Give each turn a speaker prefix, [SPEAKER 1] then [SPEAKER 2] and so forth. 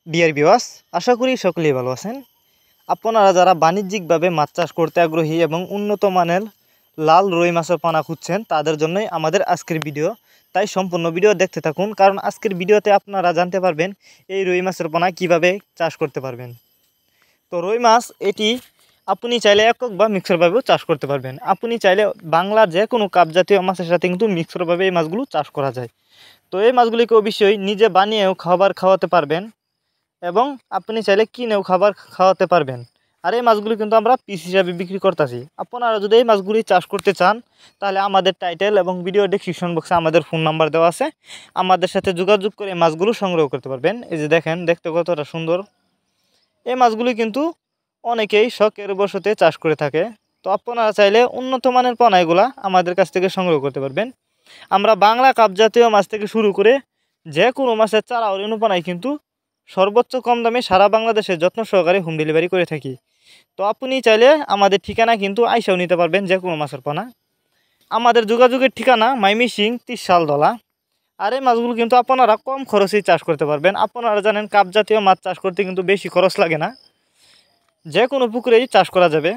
[SPEAKER 1] Dear viewers, আশা করি সকলেই ভালো আছেন। আপনারা যারা বাণিজ্যিকভাবে মাছ চাষ করতে আগ্রহী এবং উন্নত মানের লাল রুই মাছের পোনা খুঁজছেন, তাদের জন্যই আমাদের আজকের ভিডিও। তাই সম্পূর্ণ ভিডিও দেখতে থাকুন, কারণ আজকের ভিডিওতে আপনারা জানতে পারবেন এই রুই মাছের পোনা কিভাবে চাষ করতে পারবেন। তো রুই মাছ এটি আপনি চাইলে একক বা মিক্সরভাবেও চাষ করতে পারবেন। আপনি চাইলে বাংলার যে কোনো কাপ জাতীয় মাছের সাথে কিন্তু মিক্সরভাবে এই মাছগুলো চাষ করা যায়। তো এই মাছগুলিকে অবশ্যই নিজে বানিয়েও খাওয়াতে পারবেন এবং আপনি চাইলে কিনেও খাওয়াতে পারবেন। আর এই মাছগুলি কিন্তু আমরা পিস হিসাবে বিক্রি করতেছি। আপনারা যদি এই মাছগুলি চাষ করতে চান, তাহলে আমাদের টাইটেল এবং ভিডিও ডেসক্রিপশন বক্সে আমাদের ফোন নাম্বার দেওয়া আছে। আমাদের সাথে যোগাযোগ করে মাছগুলো সংগ্রহ করতে পারবেন। এই যে দেখেন, দেখতে কতটা সুন্দর। এই মাছগুলি কিন্তু অনেকেই শখের বশতে চাষ করে থাকে। তো আপনারা চাইলে উন্নত মানের পোনা এগুলা আমাদের কাছ থেকে সংগ্রহ করতে পারবেন। আমরা বাংলা কাপ জাতীয় মাছ থেকে শুরু করে যে কোনো মাছের চারা ও রেণুপানাই কিন্তু সর্বোচ্চ কম দামে সারা বাংলাদেশে যত্ন সহকারে হোম ডেলিভারি করে থাকি। তো আপনি চাইলে আমাদের ঠিকানা কিন্তু আইসাও নিতে পারবেন যে কোনো মাছের পোনা। আমাদের যোগাযোগের ঠিকানা মাইমিসিং 30 শালদলা। আর এই মাছগুলো কিন্তু আপনারা কম খরচেই চাষ করতে পারবেন। আপনারা জানেন কাপ জাতীয় মাছ চাষ করতে কিন্তু বেশি খরচ লাগে না, যে কোনো পুকুরেই চাষ করা যাবে।